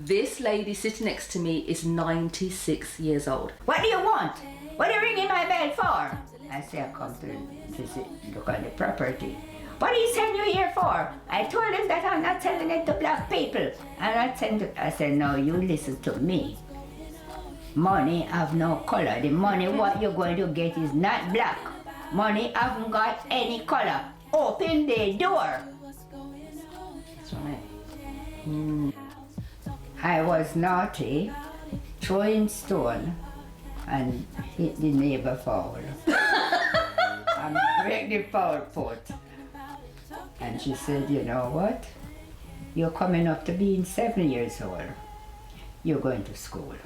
This lady sitting next to me is 96 years old. What do you want? What are you ringing my bell for? I say, I come to visit, look at the property. What do you send you here for? I told him that I'm not selling it to black people. I said, no, you listen to me. Money have no color. The money what you're going to get is not black. Money haven't got any color. Open the door. That's right. I was naughty, throwing stone and hit the neighbor foul. And break the foul foot. And she said, you know what? You're coming up to being 7 years old. You're going to school.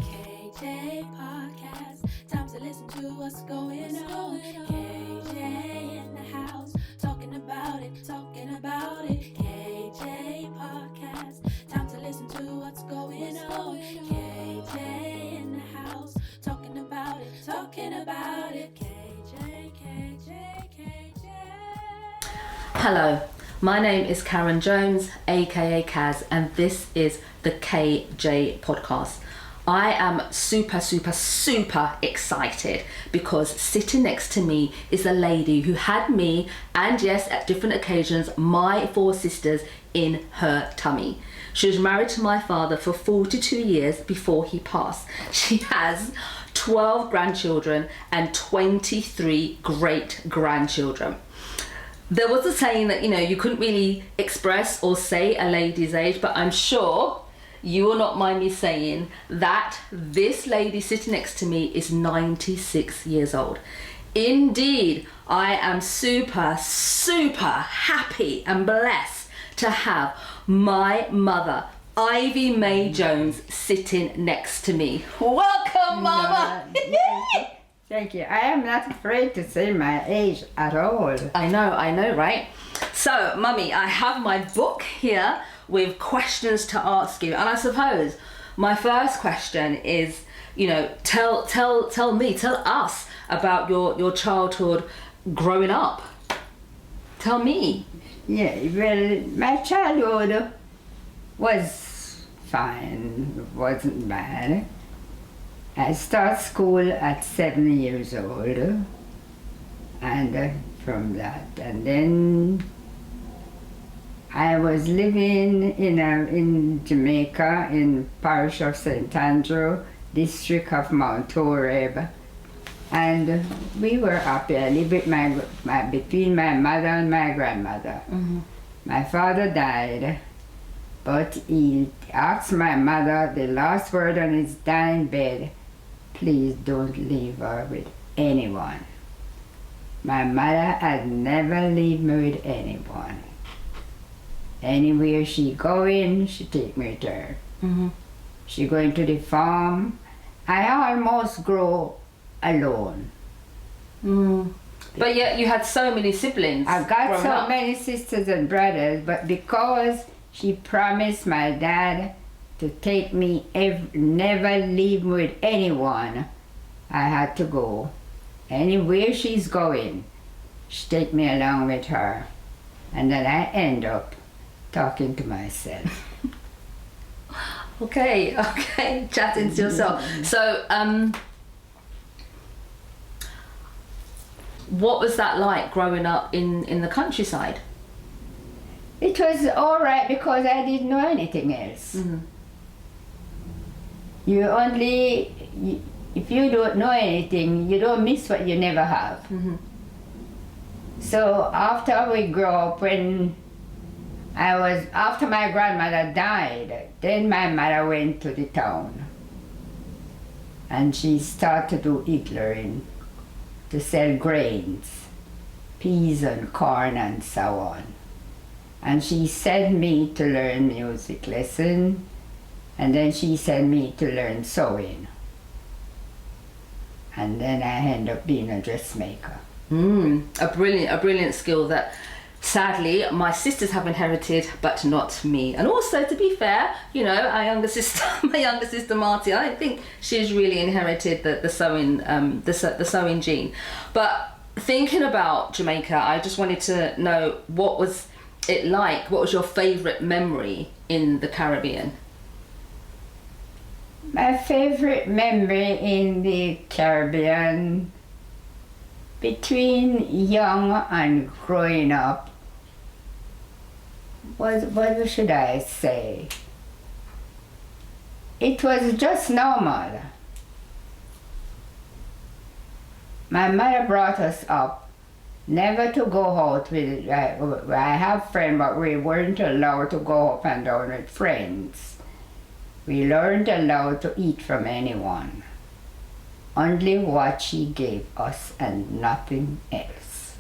KJ Podcast, time to listen to what's going on. KJ in the house, talking about it, talking about it. KJ Podcast, time to listen to what's going on. KJ in the house, talking about it, talking about it. KJ, KJ, KJ. Hello, my name is Karen Jones, aka Kaz, and this is the KJ Podcast. I am super excited because sitting next to me is a lady who had me, and yes, at different occasions, my 4 sisters in her tummy. She was married to my father for 42 years before he passed. She has 12 grandchildren and 23 great-grandchildren. There was a saying that, you couldn't really express or say a lady's age, but I'm sure you will not mind me saying that this lady sitting next to me is 96 years old. Indeed, I am super happy and blessed to have my mother, Ivy Mae Jones, sitting next to me. Welcome, Mama! Thank you. I am not afraid to say my age at all. I know, right? So, Mummy, I have my book here with questions to ask you, and I suppose my first question is, tell us about your childhood growing up. Tell me. Yeah, well, my childhood was fine, wasn't bad. I started school at 7 years old, and from that, and then I was living in Jamaica, in parish of St. Andrew, district of Mount Horeb, and we were happy. I lived with between my mother and my grandmother. Mm-hmm. My father died, but he asked my mother the last word on his dying bed, please don't leave her with anyone. My mother had never leave me with anyone. Anywhere she going, she take me with her. Mm-hmm. She going to the farm. I almost grow alone. Mm. But yet you had so many siblings. I got so many sisters and brothers, but because she promised my dad to take me, never leave me with anyone, I had to go. Anywhere she's going, she take me along with her. And then I end up talking to myself. Okay, chatting to yourself. So, what was that like growing up in the countryside? It was all right because I didn't know anything else. Mm-hmm. If you don't know anything, you don't miss what you never have. Mm-hmm. So after we grew up, after my grandmother died, then my mother went to the town and she started to do idlering, to sell grains, peas and corn and so on. And she sent me to learn music lesson, and then she sent me to learn sewing. And then I ended up being a dressmaker. A brilliant skill that sadly my sisters have inherited, but not me. And also, to be fair, my younger sister Marty, I don't think she's really inherited the sewing the sewing gene. But thinking about Jamaica, I just wanted to know, what was it like? What was your favourite memory in the Caribbean? My favorite memory in the Caribbean, between young and growing up, was, what should I say? It was just normal. My mother brought us up never to go out with, I have friends, but we weren't allowed to go up and down with friends. We weren't allowed to eat from anyone. Only what she gave us and nothing else.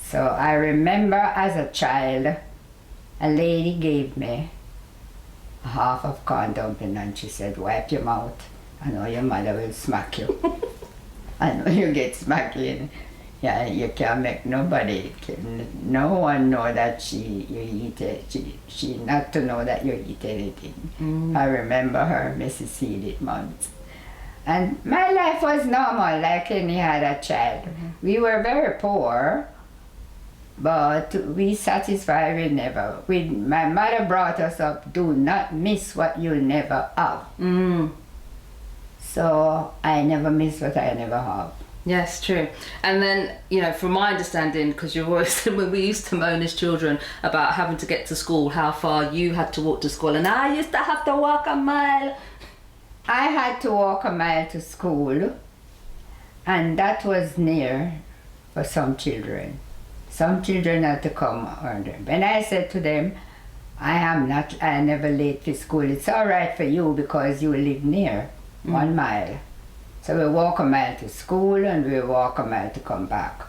So I remember as a child, a lady gave me a half of corn dumpling and she said, wipe your mouth. I know your mother will smack you. I know you get smacking. Yeah, you can't make nobody, no one know that you eat it. She not to know that you eat anything. I remember her, Mrs. Seeded months. And my life was normal, like any other child. We were very poor, but we satisfied, my mother brought us up, do not miss what you never have. So I never miss what I never have. Yes, true. And then, you know, from my understanding, because you've always said when we used to moan as children about having to get to school, how far you had to walk to school, and I used to have to walk a mile. I had to walk a mile to school, and that was near for some children. Some children had to come earlier. When I said to them, I never late for school, it's all right for you because you live near 1 mile. So we walk a mile to school and we walk a mile to come back.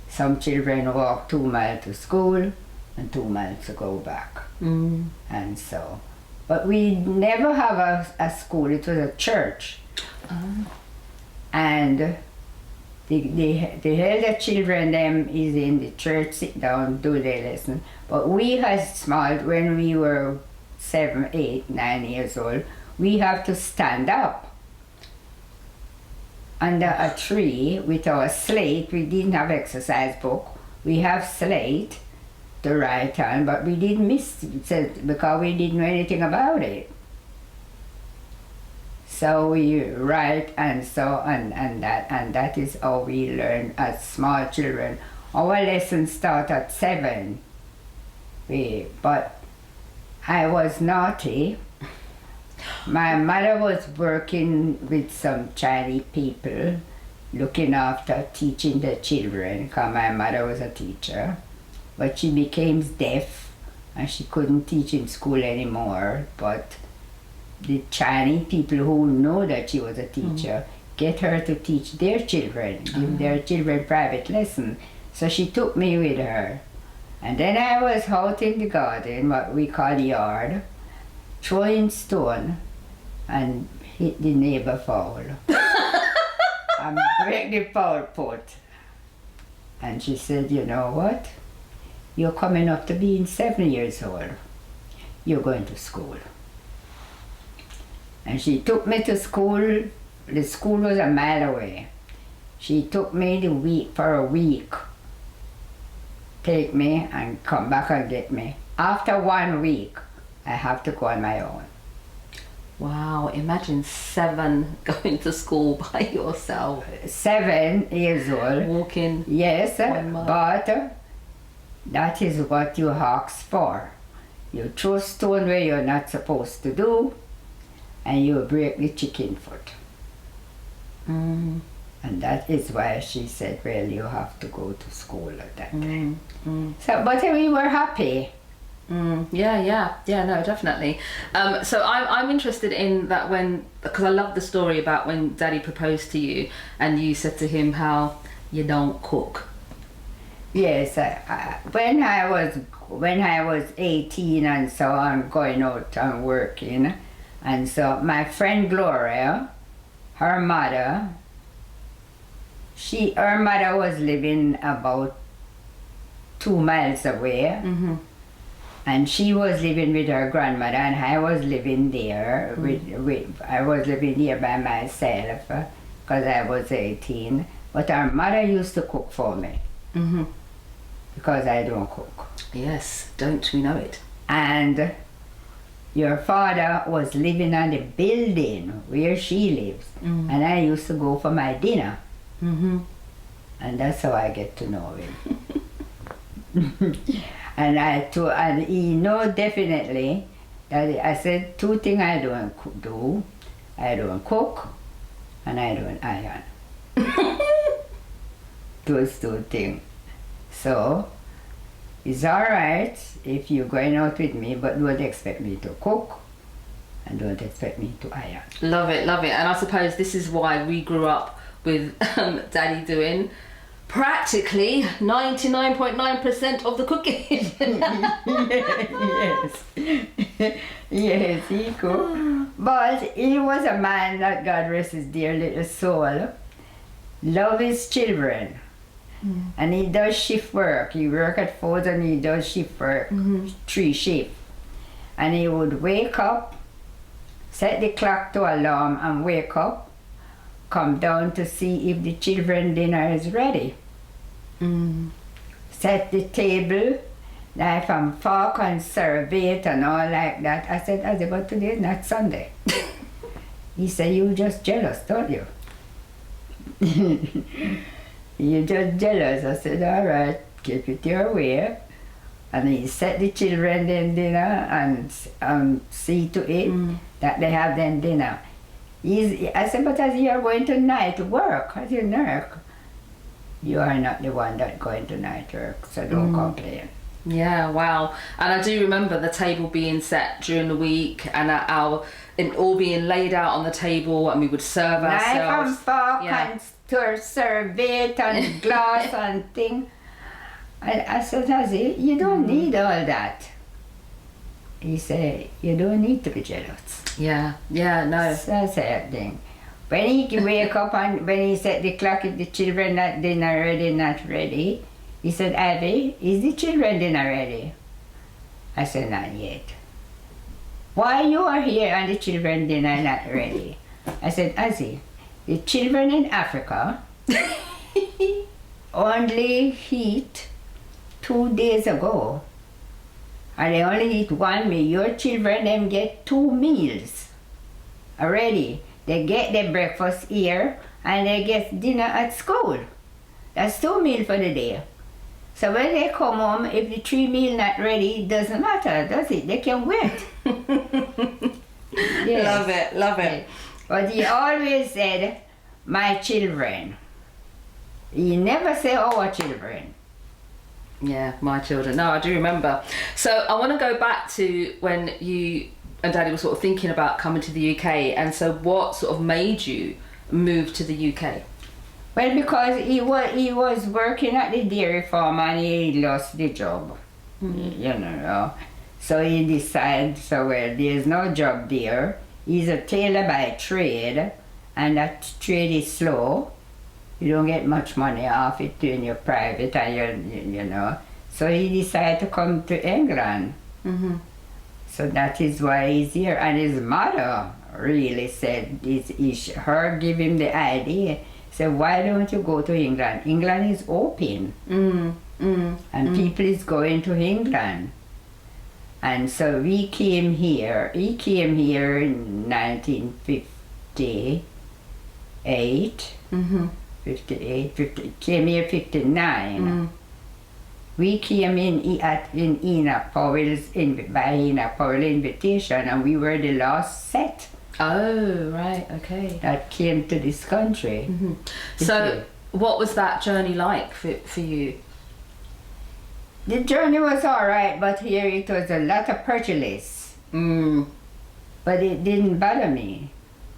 Some children walk 2 miles to school and 2 miles to go back. And so, but we never have a school, it was a church. And the elder children, them is in the church, sit down, do their lesson. But we as small, when we were 7, 8, 9 years old, we have to stand up under a tree with our slate. We didn't have exercise book. We have slate to write on, but we didn't miss it because we didn't know anything about it. So we write and that is how we learn as small children. Our lessons start at 7. But I was naughty. My mother was working with some Chinese people, looking after teaching the children, because my mother was a teacher. But she became deaf and she couldn't teach in school anymore. But the Chinese people who know that she was a teacher get her to teach their children, give their children private lessons. So she took me with her. And then I was out in the garden, what we call yard, throwing stone and hit the neighbor fowl and break the fowl pot. And she said, you know what? You're coming up to being 7 years old. You're going to school. And she took me to school. The school was a mile away. She took me for a week. Take me and come back and get me. After 1 week, I have to go on my own. Wow, imagine 7 going to school by yourself. 7 years old. Walking. Yes, 1 mile. but that is what you ask for. You throw stone where you're not supposed to do, and you break the chicken foot. And that is why she said, well, you have to go to school at that time. So, but we were happy. Yeah, no, definitely. So I'm interested in that because I love the story about when Daddy proposed to you and you said to him how you don't cook. Yes, when I was 18 and so on, going out and working, and so my friend Gloria, her mother was living about 2 miles away. And she was living with her grandmother, and I was living there. I was living here by myself because I was 18. But her mother used to cook for me. because I don't cook. Yes, don't we know it? And your father was living on the building where she lives, and I used to go for my dinner. Mm-hmm. And that's how I get to know him. And he know definitely that I said 2 things I don't do. I don't cook and I don't iron. Those 2 things. So it's alright if you're going out with me, but don't expect me to cook and don't expect me to iron. Love it, love it. And I suppose this is why we grew up with Daddy doing practically 99.9% of the cooking. Yes. Yes, he could. But he was a man that, God rest his dear little soul, love his children. And he does shift work. He work at Ford and he does shift work, 3 shifts. And he would wake up, set the clock to alarm and wake up, come down to see if the children dinner is ready. Set the table, knife and fork and serve it and all like that. I said, but today is not Sunday. He said, you just jealous, don't you? You're just jealous. I said, all right, keep it your way. And he set the children in dinner and see to it that they have their dinner. I said, but as you are going to night work, as you work, you are not the one that going to night work, so don't complain. Yeah, wow. And I do remember the table being set during the week and it all being laid out on the table, and we would serve ourselves. Knife and fork and serve it and glass and thing. I said, Hazi, you don't need all that. He said, you don't need to be jealous. Yeah, no. So that's the thing. When he wake up and when he set the clock, if the children not dinner ready, not ready, he said, Abby, is the children dinner ready? I said, not yet. Why you are here and the children dinner not ready? I said, Azzy, the children in Africa only eat 2 days ago. And they only eat 1 meal. Your children them get 2 meals already. They get their breakfast here and they get dinner at school. That's 2 meals for the day. So when they come home, if the 3 meal not ready, it doesn't matter, does it? They can wait. Yes. Love it. But he always said, my children. He never said our children. Yeah, my children. No, I do remember. So I want to go back to when you and Daddy were sort of thinking about coming to the UK, and so what sort of made you move to the UK? Well, because he was working at the dairy farm and he lost the job, you know. So he decided, so well, there's no job there. He's a tailor by trade, and that trade is slow. You don't get much money off it in your private and you know. So he decided to come to England. So that is why he's here. And his mother really said, her give him the idea. Said, why don't you go to England? England is open. And people is going to England. And so we came here. He came here in 1958. 58, came here 59. We came in Enoch Powell's by Enoch Powell invitation, and we were the last set. Oh, right, okay. That came to this country. So what was that journey like for you? The journey was alright, but here it was a lot of prejudice. But it didn't bother me,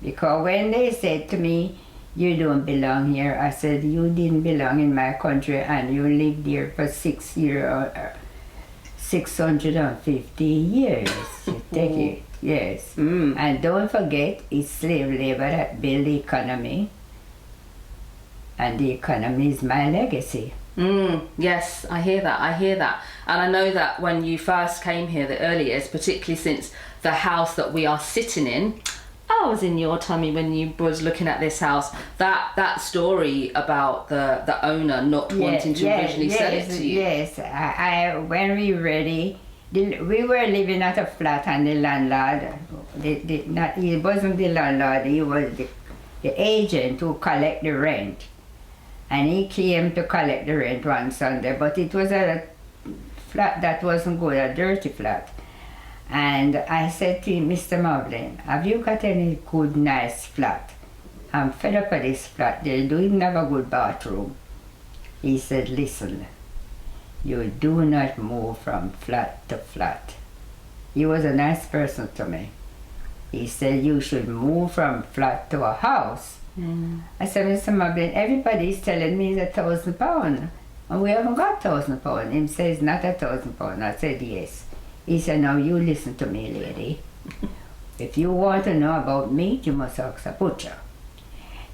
because when they said to me, you don't belong here, I said, you didn't belong in my country and you lived here for 650 years. You take it, yes. And don't forget, it's slave labor that built the economy, and the economy is my legacy. Yes, I hear that. And I know that when you first came here, the earliest, particularly since the house that we are sitting in, I was in your tummy when you was looking at this house. That story about the owner not wanting to originally sell it to you. Yes, I when we ready, we were living at a flat, and the landlord, he wasn't the landlord, he was the agent who collect the rent. And he came to collect the rent one Sunday, but it was a flat that wasn't good, a dirty flat. And I said to him, Mr. Marvin, have you got any good, nice flat? I'm fed up with this flat. They don't even have a good bathroom. He said, listen, you do not move from flat to flat. He was a nice person to me. He said, you should move from flat to a house. I said, Mr. Marvin, everybody's telling me it's £1,000. And we haven't got £1,000. He says, not £1,000. I said, yes. He said, now you listen to me, lady. If you want to know about meat, you must ask a butcher.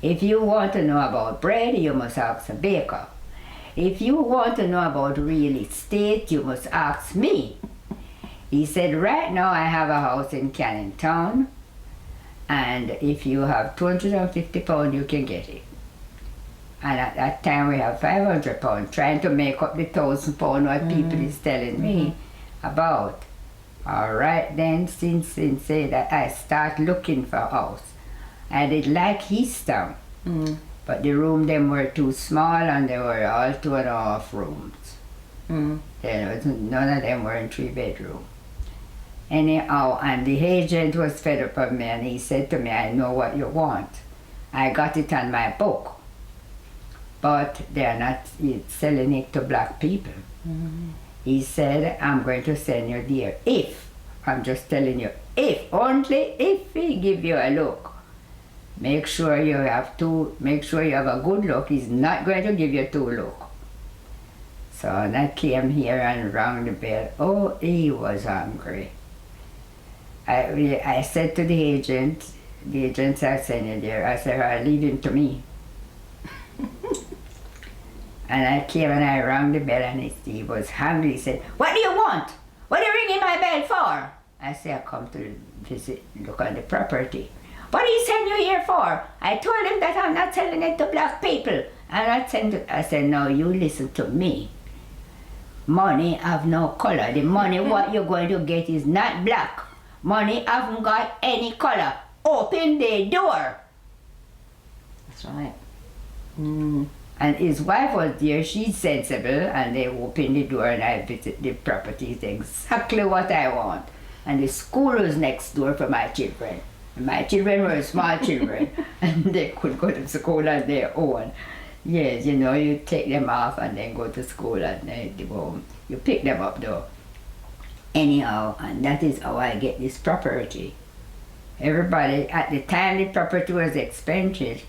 If you want to know about bread, you must ask a baker. If you want to know about real estate, you must ask me. He said, right now I have a house in Canning Town, and if you have £250, you can get it. And at that time we have £500, trying to make up the £1,000 what people is telling me about. All right, then since say that I start looking for a house. I did like Easttown, but the room them were too small, and they were all 2.5 rooms. There was, none of them were in 3-bedroom. Anyhow, and the agent was fed up of me, and he said to me, I know what you want. I got it on my book, but they're not selling it to black people. He said, I'm going to send you there if, I'm just telling you, if, only if he give you a look. Make sure you have a good look. He's not going to give you 2 look. So I came here and rang the bell. Oh, he was hungry. I said to the agent said, send you there. I said, I'll leave him to me. And I came and I rang the bell, and he was hungry. He said, what do you want? What are you ringing my bell for? I said, I come to visit, look at the property. What did he send you here for? I told him that I'm not selling it to black people. And I said, no, you listen to me. Money have no color. The money what you're going to get is not black. Money haven't got any color. Open the door. That's right. And his wife was there. She's sensible, and they opened the door, and I visited the property. It's exactly what I want. And the school was next door for my children. And my children were small children, and they could go to school on their own. Yes, you know, you take them off and then go to school, and they go home. You pick them up though. Anyhow, and that is how I get this property. Everybody, at the time the property was expensive,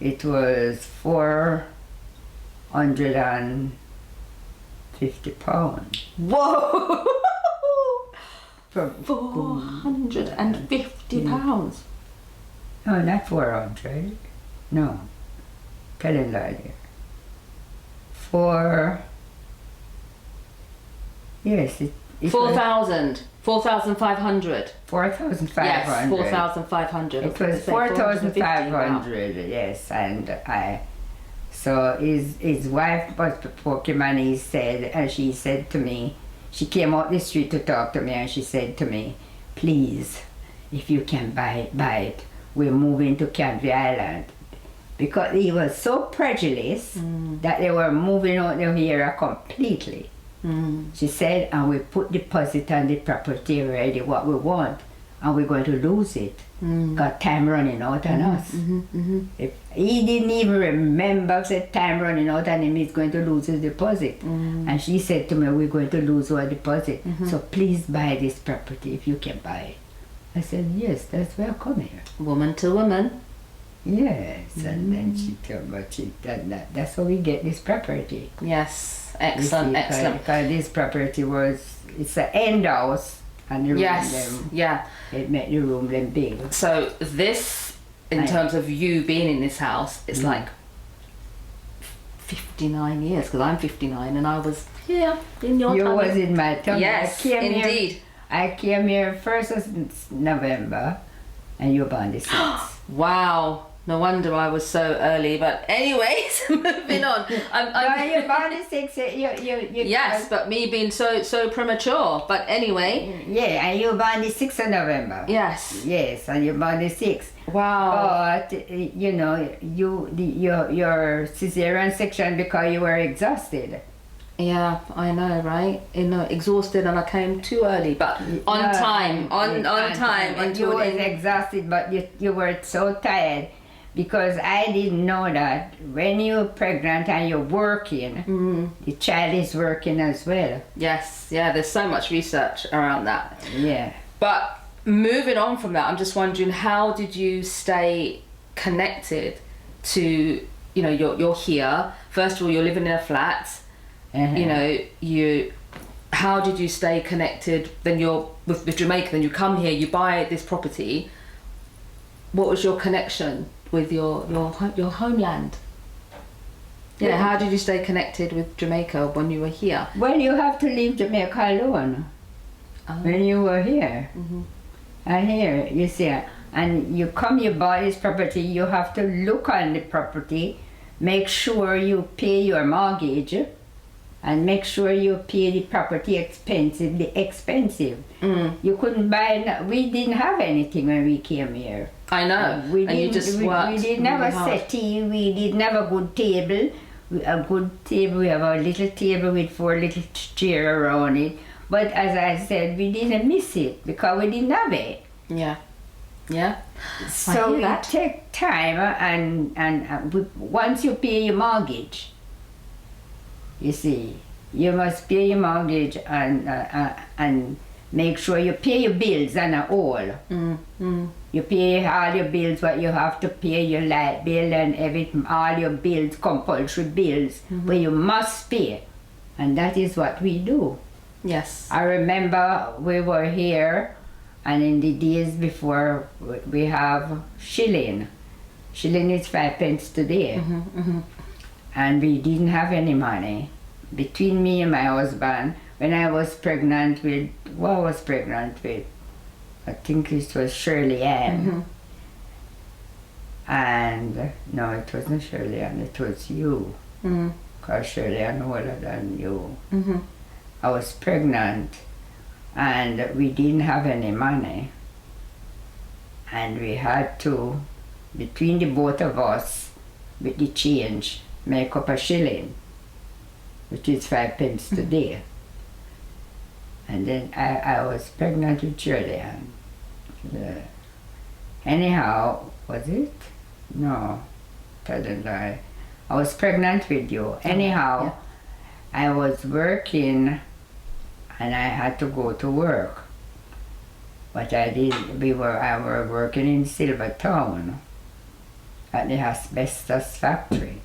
it was £450. Whoa! £450. No, not 400. No. Telling lie there. Yes, it 4,000. 4,500. 4,500. Yes, 4,500. It was 4,500, yes, and so his wife was spoke and he said, and she said to me, she came out the street to talk to me, and she said to me, please, if you can buy it, we're moving to Canvey Island. Because he was so prejudiced that they were moving out of here completely. She said, and we put deposit on the property already, what we want, and we're going to lose it. Got time running out on us. If he didn't even remember the time running out on him, he's going to lose his deposit. And she said to me, we're going to lose our deposit, so please buy this property if you can buy it. I said, yes, that's why I come here. Woman to woman. Yes, and then she told me she done that. That's how we get this property. Yes, excellent, excellent. Because this property it's an end house, and the room it made the room them big. So this, in terms of you being in this house, it's like 59 years, because I'm 59 and I was here in your You time. was in my tummy. Yes, indeed. I came here 1st of November, and you were born the 6th. Wow. No wonder I was so early. But anyways, moving on. Well, you're born the 6th. You Yes, but me being so premature. But anyway. Yeah, and you were born the 6th of November. Yes. Yes, and you're born the 6th. Wow. But you know, your cesarean section because you were exhausted. Yeah, I know, right? You know, exhausted, and I came too early, but on time And you until were exhausted, but you were so tired because I didn't know that when you're pregnant and you're working, the child is working as well. Yes, yeah. There's so much research around that. Yeah. But moving on from that, I'm just wondering, how did you stay connected to, you know, you're here. First of all, you're living in a flat. You know, how did you stay connected? Then you're with Jamaica, then you come here, you buy this property. What was your connection with your homeland? Yeah, how did you stay connected with Jamaica when you were here? Well, you have to leave Jamaica alone when you were here. And here, you see, and you come, you buy this property, you have to look on the property, make sure you pay your mortgage, and make sure you pay the property expensive. You couldn't buy, we didn't have anything when we came here. I know, We and you just worked we didn't have really a hard. settee, we didn't have a good table. We have a little table with 4 little chairs around it. But as I said, we didn't miss it because we didn't have it. Yeah, yeah. So hear we that. take time once you pay your mortgage, you see, you must pay your mortgage and make sure you pay your bills and all. You pay all your bills, what you have to pay, your light bill and everything, all your bills, compulsory bills, where you must pay. And that is what we do. Yes. I remember we were here, and in the days before, we have shilling. Shilling is 5 pence today. And we didn't have any money. Between me and my husband, when I was pregnant with, I think it was Shirley Ann. And no, it wasn't Shirley Ann, it was you. Because Shirley Ann older than you. I was pregnant and we didn't have any money. And we had to, between the both of us, with the change, make up a shilling, which is 5 pence today. And then I was pregnant with Shirley Ann. Anyhow, was it? No, tell the lie. I was pregnant with you. Anyhow, I was working and I had to go to work. But I were working in Silvertown at the asbestos factory.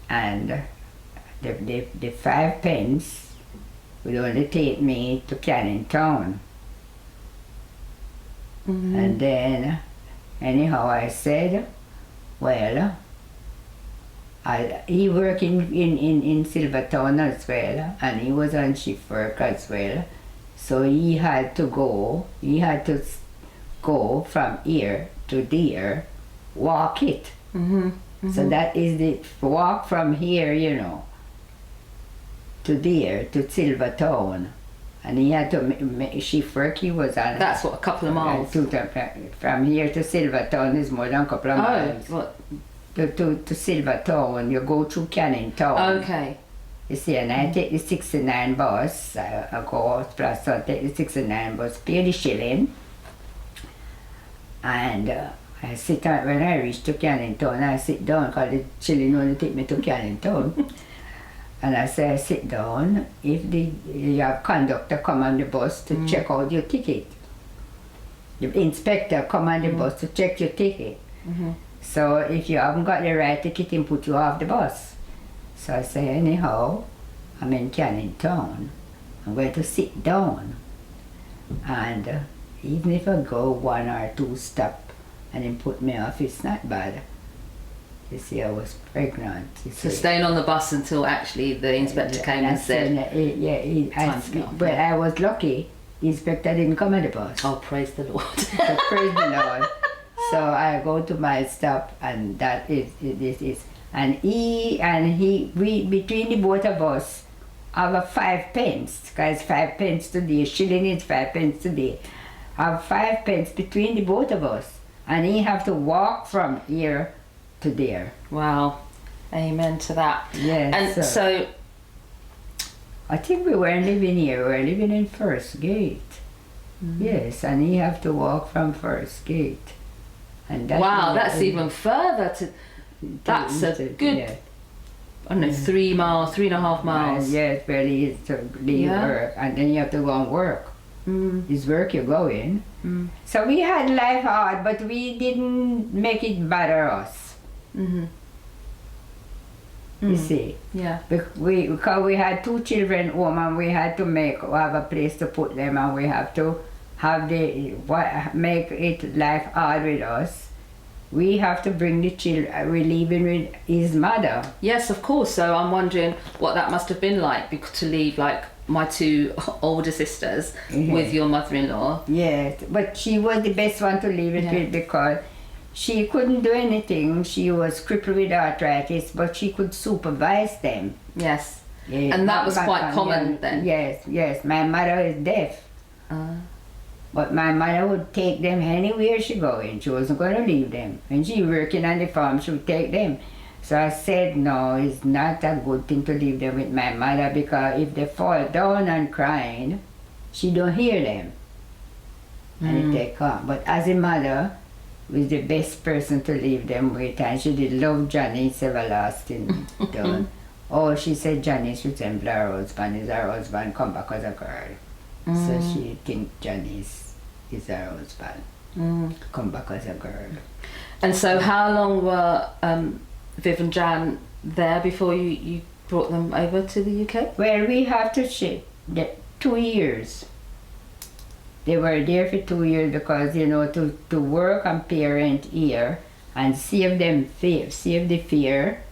And the 5 pence would only take me to Canning Town. And then, anyhow, I said, well, he worked in Silvertown as well, and he was on shift work as well. So he had to go from here to there, walk it. So that is the walk from here, you know, to there, to Silvertown. And he had to shift work, he was on. That's what, a couple of miles? From here to Silvertown is more than a couple of miles. What? To Silvertown, you go through Canning Town. Okay. You see, and I take the 69 bus, I go plus I take the 69 bus, pay the shilling, and I sit down, when I reach to Canning Town, I sit down, because the shilling only take me to Canning Town. And I say, I sit down, if you have conductor come on the bus to check out your ticket. The inspector come on the bus to check your ticket. So if you haven't got the right ticket, he put you off the bus. So I say, anyhow, I'm in Canning Town. I'm going to sit down. And even if I go 1 or 2 steps and he put me off, it's not bad. You see, I was pregnant. So staying on the bus until actually the inspector came and said, but I was lucky inspector didn't come at the bus. Oh, praise the Lord. So praise the Lord. So I go to my stop, and that is this is, and we between the both of us have a 5 pence, because 5 pence today, shilling is 5 pence today. Have 5 pence between the both of us, and he have to walk from here to there. Wow. Amen to that. Yes. And so I think we weren't living here. We were living in First Gate. Yes, and he have to walk from First Gate. And that's even further to. That's a good. Yeah. I don't know, 3 miles, 3.5 miles. Yes, where he is to leave work, and then you have to go and work. It's work you're going. So we had life hard, but we didn't make it bother us. You see, Yeah. because we had 2 children home, and we had to have a place to put them, and we have to make it life hard with us. We have to bring the children. We're living with his mother. Yes, of course. So I'm wondering what that must have been like, because to leave like my 2 older sisters with your mother-in-law. Yes, but she was the best one to leave it with, because she couldn't do anything. She was crippled with arthritis, but she could supervise them. Yes. Yeah, And that was quite common then. Yes. My mother is deaf. But my mother would take them anywhere she going. She wasn't going to leave them. When she working on the farm, she would take them. So I said, no, it's not a good thing to leave them with my mother, because if they fall down and crying, she don't hear them. And they come. But as a mother, was the best person to leave them with, and she did love Janice everlasting done. Oh, she said Janice resembles her husband. Is her husband come back as a girl? So she think Janice is her husband. Come back as a girl. And so how long were Viv and Jan there before you brought them over to the UK? Well, we have to check that 2 years. They were there for 2 years because, to work and parent here and save the fear.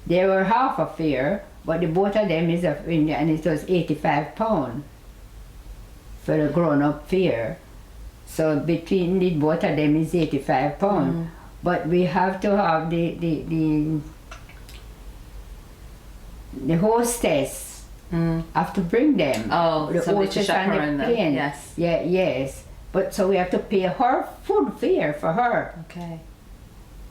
They were half a fear, but the both of them and it was £85 for the grown-up fear. So between the both of them is £85. But we have to have the hostess. Have to bring them. Oh, the somebody to hostess on the chaperone them. plane. Yes. Yes. But so we have to pay her full fare for her. Okay.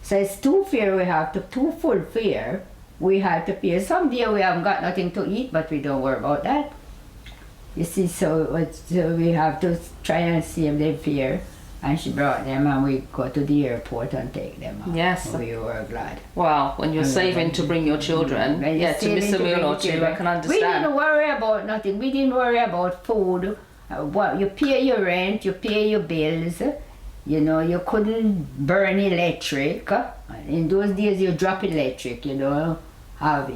So it's 2 fare we have to, 2 full fare we have to pay. Some day we haven't got nothing to eat, but we don't worry about that. You see, so we have to try and save them fare. And she brought them, and we go to the airport and take them out. Yes. We were glad. Wow, when you're saving to bring your children, When you're to miss a saving to meal bring or the 2, I children. can We understand. didn't worry about nothing. We didn't worry about food. You pay your rent, you pay your bills. You couldn't burn electric. In those days, you drop electric. You have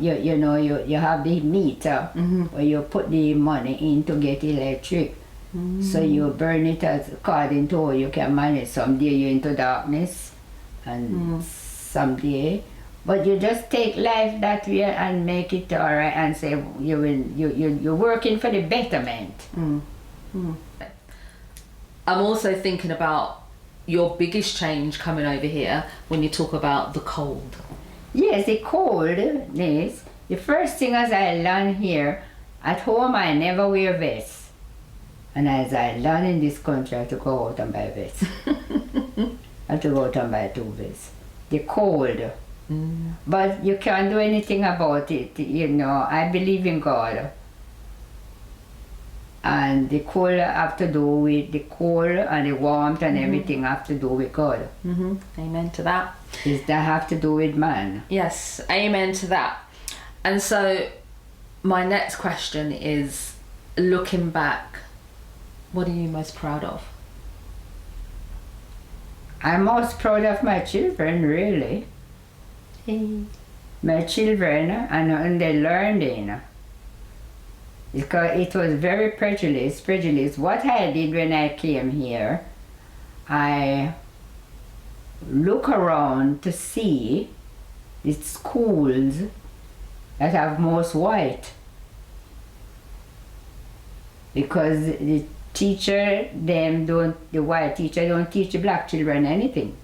the meter where you put the money in to get electric. So you burn it as according to how you can manage. Some day you're into darkness, and some day, but you just take life that way and make it alright, and say you're working for the betterment. I'm also thinking about your biggest change coming over here when you talk about the cold. Yes, the coldness. The first thing as I learned here, at home I never wear vests. And as I learn in this country, I have to go out and buy vests. I have to go out and buy 2 vests. The cold. But you can't do anything about it. I believe in God. And the cold have to do with the cold, and the warmth and everything have to do with God. Amen to that. It doesn't have to do with man. Yes, amen to that. And so my next question is, looking back, what are you most proud of? I'm most proud of my children, really. My children, and their learning. Because it was very prejudice. What I did when I came here, I look around to see the schools that have most white. Because the teacher, the white teacher don't teach the black children anything.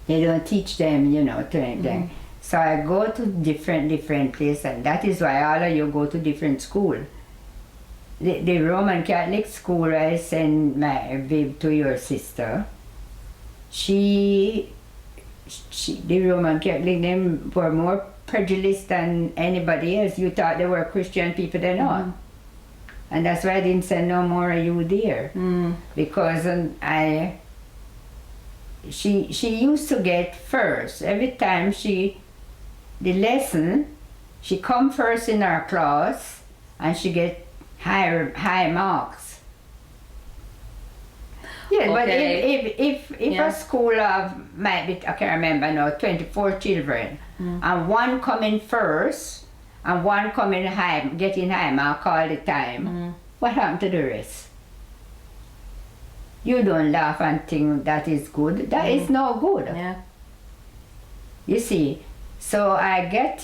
They don't teach them, to anything. So I go to different places, and that is why all of you go to different school. The Roman Catholic school I send my Viv to your sister. The Roman Catholic, them were more prejudiced than anybody else. You thought they were Christian people, they're not. And that's why I didn't send no more of you there. Because she used to get first. Every time the lesson, she come first in her class, and she get high marks. Yeah, but if a school of might be, I can't remember now, 24 children, and one coming first, and one coming high, getting high mark all the time, what happened to the rest? You don't laugh and think that is good. That is no good. Yeah. You see, so I get a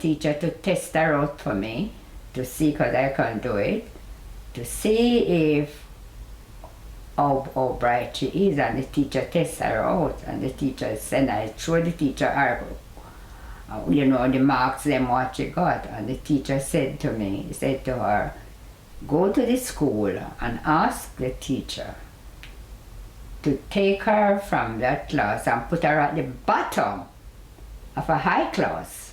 teacher to test her out for me, to see, because I can't do it, to see if how bright she is, and the teacher tests her out, and the teacher said, I showed the teacher her, the marks, them what she got, and the teacher said to her, go to the school and ask the teacher to take her from that class and put her at the bottom of a high class,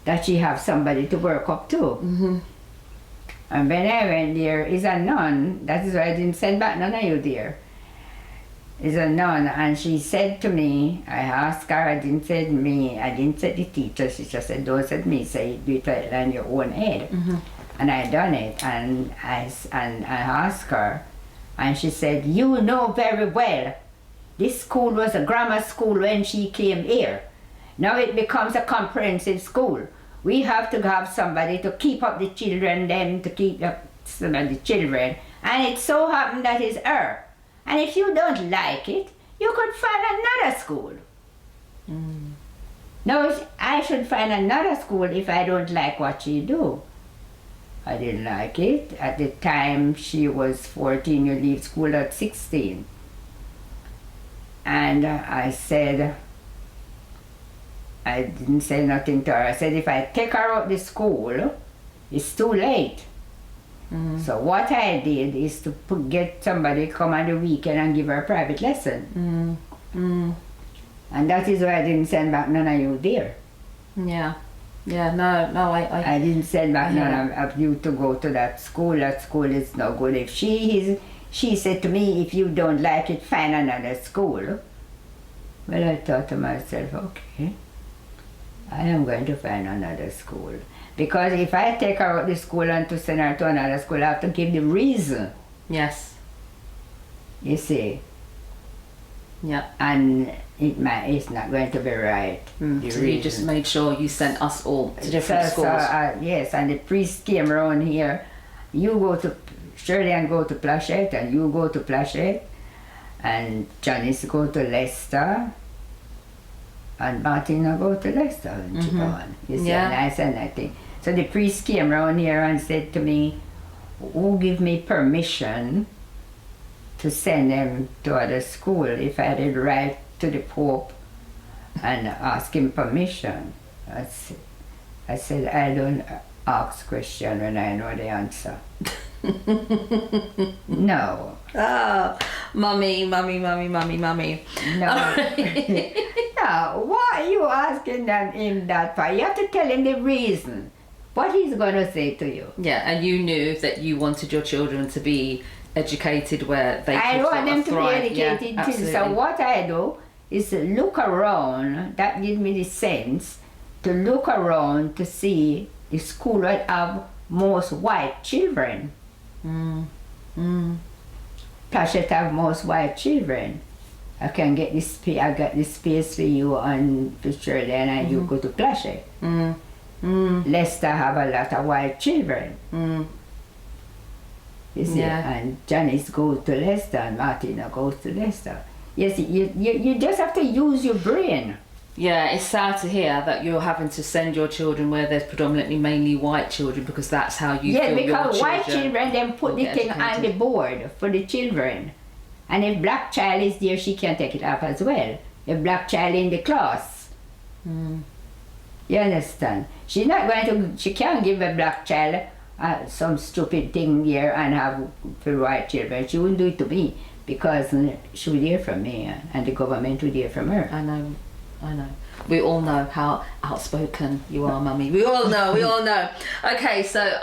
that she have somebody to work up to. And when I went there, is a nun, that is why I didn't send back none of you there, is a nun, and she said to me, I asked her, I didn't say the teacher, she just said, don't say me, say do it on your own head. And I done it, and I asked her, and she said, you know very well, this school was a grammar school when she came here. Now it becomes a comprehensive school. We have to have somebody to keep up the children, them to keep up some of the children, and it so happened that is her. And if you don't like it, you could find another school. No, I should find another school if I don't like what she do. I didn't like it. At the time she was 14, you leave school at 16. And I didn't say nothing to her. I said, if I take her out the school, it's too late. So what I did is to get somebody to come on the weekend and give her a private lesson. And that is why I didn't send back none of you there. Yeah. Yeah, no, I didn't send back none of you to go to that school. That school is no good. If she said to me, if you don't like it, find another school. Well, I thought to myself, okay, I am going to find another school. Because if I take her out of the school and to send her to another school, I have to give the reason. Yes. You see? Yeah. And it's not going to be right. So you just made sure you sent us all to different schools. Yes, and the priest came around here. You go to Shirley and go to Plachette, and you go to Plachette, and Janice go to Leicester, and Martina go to Leicester and she gone. You see, and I said nothing. So the priest came around here and said to me, who give me permission to send them to other school if I did write to the Pope and ask him permission? I said, I don't ask question when I know the answer. No. Oh, mummy. No. No, why are you asking him that for? You have to tell him the reason. What he's going to say to you. Yeah, and you knew that you wanted your children to be educated where they could I want them to thrive. be educated Yeah, too. So what I do is look around. That gives me the sense to look around to see the school that have most white children. Plachette have most white children. I can get this space. I got this space for you on Shirley, and you go to Plachette. Leicester have a lot of white children. You see, and Janice goes to Leicester, and Martina goes to Leicester. Yes, you just have to use your brain. Yeah, it's sad to hear that you're having to send your children where there's predominantly mainly white children because that's how you Yeah, feel because your white children then put will the get thing on the educated. board for the children. And if black child is there, she can take it off as well. If black child in the class. Mm. You understand? She's not going to, she can't give a black child some stupid thing here and have for white children. She wouldn't do it to me because she would hear from me and the government would hear from her. I know. We all know how outspoken you are, Mummy. We all know. Okay, so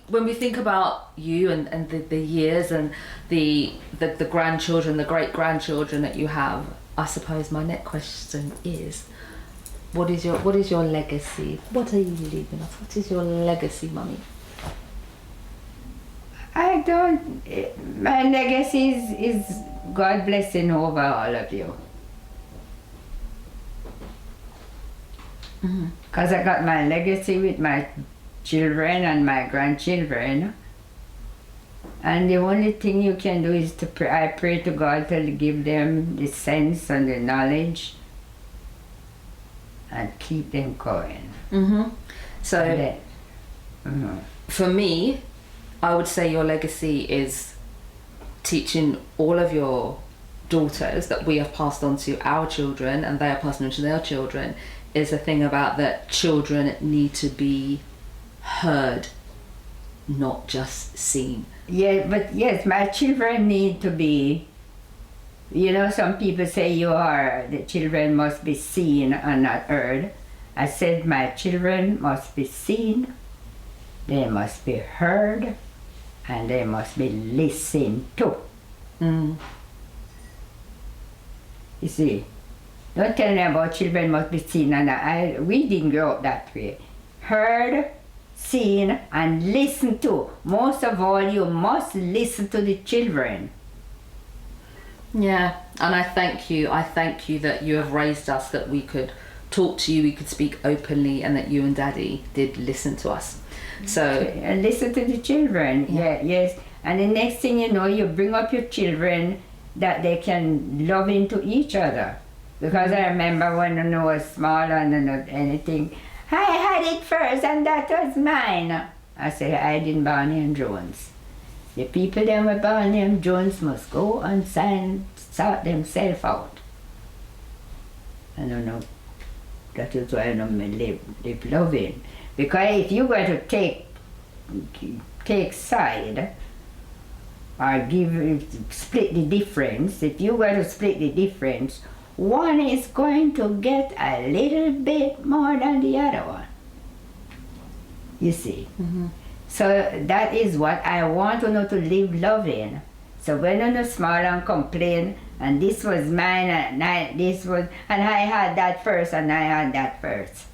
when we think about you and the years and the grandchildren, the great-grandchildren that you have, I suppose my next question is, what is your legacy? What are you leaving us? What is your legacy, Mummy? My legacy is God blessing over all of you. Because I got my legacy with my children and my grandchildren. And the only thing you can do is to pray. I pray to God to give them the sense and the knowledge and keep them going. So, for me, I would say your legacy is teaching all of your daughters that we have passed on to our children and they are passing on to their children is a thing about that children need to be heard, not just seen. Yeah, but yes, my children need to be, some people say the children must be seen and not heard. I said my children must be seen, they must be heard, and they must be listened to. You see, don't tell me about children must be seen, and we didn't grow up that way. Heard, seen, and listened to. Most of all, you must listen to the children. Yeah, and I thank you that you have raised us, that we could talk to you, we could speak openly, and that you and Daddy did listen to us. So And listen to the children. Yeah, yes. And the next thing you know, you bring up your children that they can love into each other. Because I remember when I was small and not anything, I had it first and that was mine. I said, I didn't Barney and Jones. The people that were Barney and Jones must go and sort themselves out. I don't know. That is why I don't live loving. Because if you're going to take side or split the difference, if you're going to split the difference, one is going to get a little bit more than the other one. You see? So that is what I want to know, to live loving. So when I'm small and complain, and this was mine, and I had that first, and I had that first.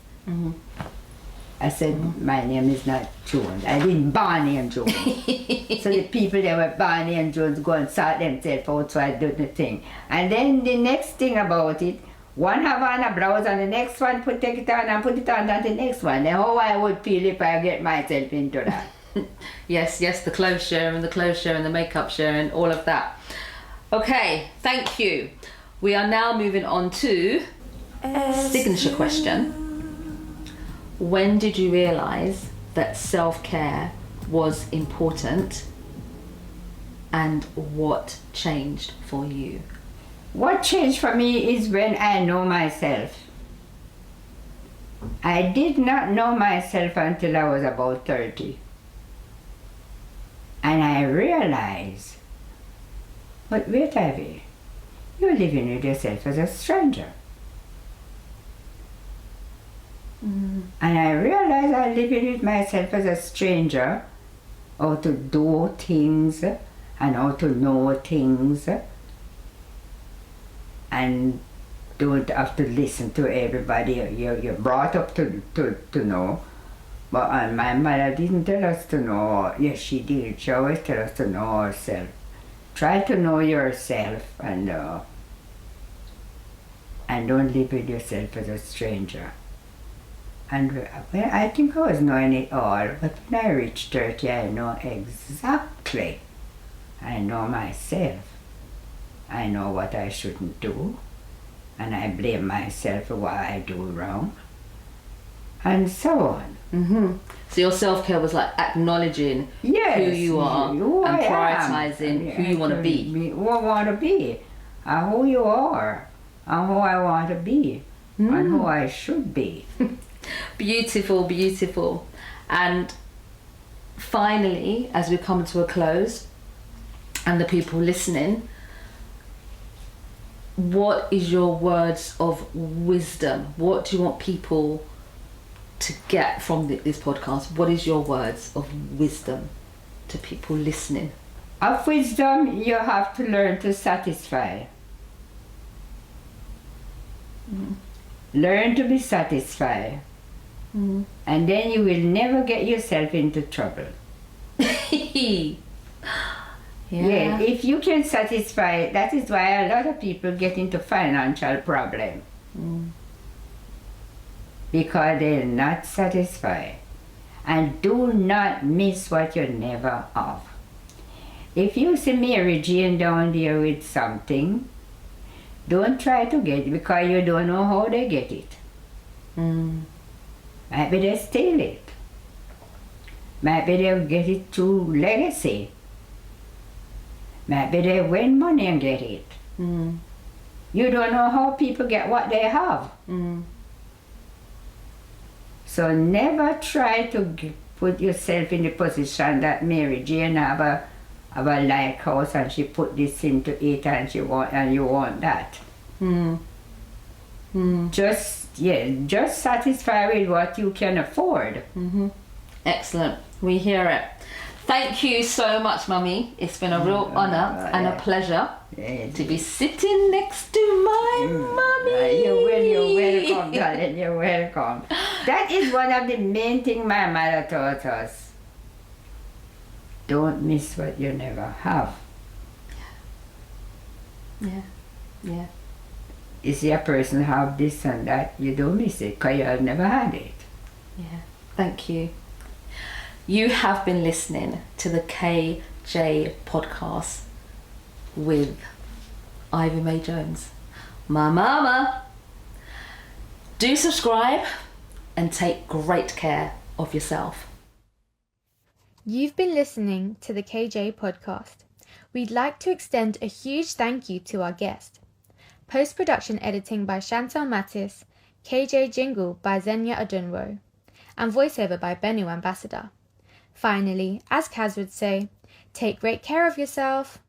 I said, my name is not Jones. I didn't Barney and Jones. So the people that were Barney and Jones go and sort themselves out, so I do the thing. And then the next thing about it, one have on a blouse and the next one take it on and put it on the next one. Then how I would feel if I get myself into that. yes, the clothes sharing, the makeup sharing, all of that. Okay, thank you. We are now moving on to signature question. When did you realise that self-care was important, and what changed for you? What changed for me is when I know myself. I did not know myself until I was about 30. And I realized, but wait, Ivy, you're living with yourself as a stranger. And I realized I'm living with myself as a stranger, how to do things and how to know things, and don't have to listen to everybody. You're brought up to know. But my mother didn't tell us to know. Yes, she did. She always tell us to know ourselves. Try to know yourself and don't live with yourself as a stranger. And I think I was knowing it all, but when I reached 30, I know exactly. I know myself. I know what I shouldn't do. and I blame myself for what I do wrong, and so on. So your self-care was like acknowledging Yes, who you are who and I am. prioritizing who you want to be. Who I want to be, and who you are, and who I want to be, and who I should be. Beautiful, beautiful. And finally, as we come to a close, and the people listening, what is your words of wisdom? What do you want people to get from this podcast? What is your words of wisdom to people listening? Of wisdom, you have to learn to satisfy. Learn to be satisfied. And then you will never get yourself into trouble. Yeah, if you can satisfy, that is why a lot of people get into financial problem. Because they're not satisfied. And do not miss what you never have. If you see Mary Jane down there with something, don't try to get it because you don't know how they get it. Maybe they steal it. Maybe they'll get it through legacy. Maybe they win money and get it. You don't know how people get what they have. So never try to put yourself in the position that Mary Jane have a like house and she put this into it and you want that. Just satisfy with what you can afford. Excellent. We hear it. Thank you so much, Mummy. It's been a real honour and a pleasure to be sitting next to my mummy. You're welcome, darling. You're welcome. That is one of the main things my mother taught us. Don't miss what you never have. Yeah. You see a person have this and that, you don't miss it because you have never had it. Yeah. Thank you. You have been listening to the KJ podcast with Ivy Mae Jones, my mama. Do subscribe and take great care of yourself. You've been listening to the KJ podcast. We'd like to extend a huge thank you to our guest. Post-production editing by Chantal Mattis, KJ jingle by Zenya Adunro, and voiceover by Bennu Ambassador. Finally, as Kaz would say, take great care of yourself.